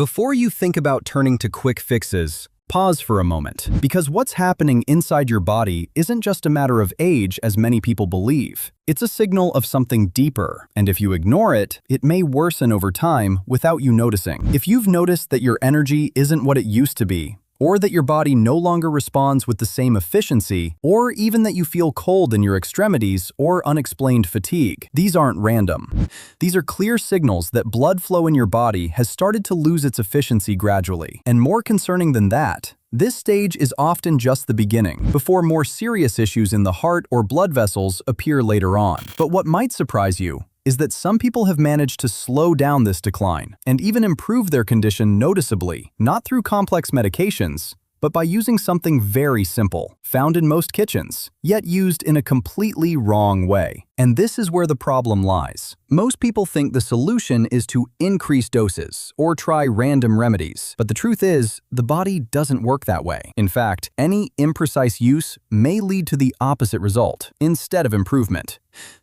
Before you think about turning to quick fixes, pause for a moment, because what's happening inside your body isn't just a matter of age as many people believe. It's a signal of something deeper, and if you ignore it, it may worsen over time without you noticing. If you've noticed that your energy isn't what it used to be, or that your body no longer responds with the same efficiency, or even that you feel cold in your extremities or unexplained fatigue, these aren't random. These are clear signals that blood flow in your body has started to lose its efficiency gradually. And more concerning than that, this stage is often just the beginning, before more serious issues in the heart or blood vessels appear later on. But what might surprise you is that some people have managed to slow down this decline and even improve their condition noticeably, not through complex medications, but by using something very simple, found in most kitchens, yet used in a completely wrong way. And this is where the problem lies. Most people think the solution is to increase doses or try random remedies, but the truth is, the body doesn't work that way. In fact, any imprecise use may lead to the opposite result, instead of improvement.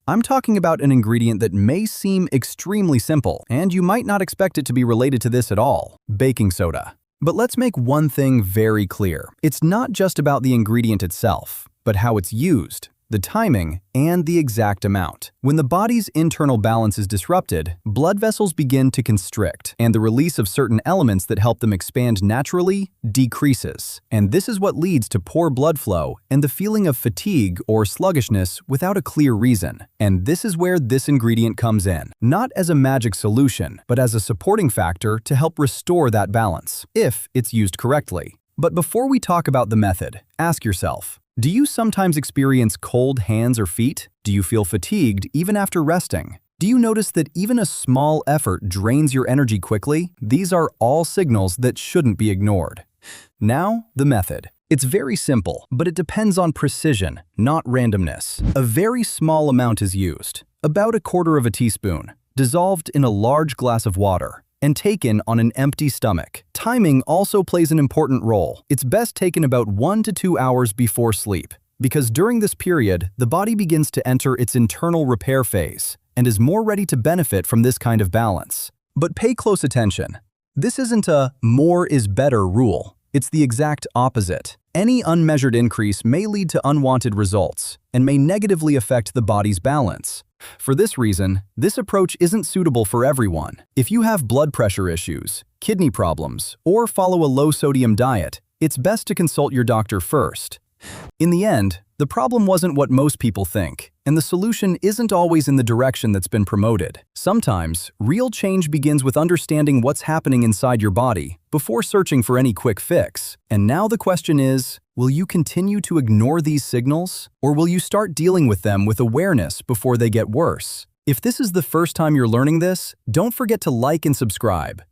I'm talking about an ingredient that may seem extremely simple, and you might not expect it to be related to this at all: baking soda. But let's make one thing very clear. It's not just about the ingredient itself, but how it's used, the timing, and the exact amount. When the body's internal balance is disrupted, blood vessels begin to constrict, and the release of certain elements that help them expand naturally decreases. And this is what leads to poor blood flow and the feeling of fatigue or sluggishness without a clear reason. And this is where this ingredient comes in, not as a magic solution, but as a supporting factor to help restore that balance, if it's used correctly. But before we talk about the method, ask yourself, do you sometimes experience cold hands or feet? Do you feel fatigued even after resting? Do you notice that even a small effort drains your energy quickly? These are all signals that shouldn't be ignored. Now, the method. It's very simple, but it depends on precision, not randomness. A very small amount is used, about 1/4 teaspoon, dissolved in a large glass of water, and taken on an empty stomach. Timing also plays an important role. It's best taken about 1 to 2 hours before sleep, because during this period, the body begins to enter its internal repair phase and is more ready to benefit from this kind of balance. But pay close attention. This isn't a more is better rule. It's the exact opposite. Any unmeasured increase may lead to unwanted results and may negatively affect the body's balance. For this reason, this approach isn't suitable for everyone. If you have blood pressure issues, kidney problems, or follow a low-sodium diet, it's best to consult your doctor first. In the end, the problem wasn't what most people think, and the solution isn't always in the direction that's been promoted. Sometimes, real change begins with understanding what's happening inside your body before searching for any quick fix. And now the question is, will you continue to ignore these signals, or will you start dealing with them with awareness before they get worse? If this is the first time you're learning this, don't forget to like and subscribe.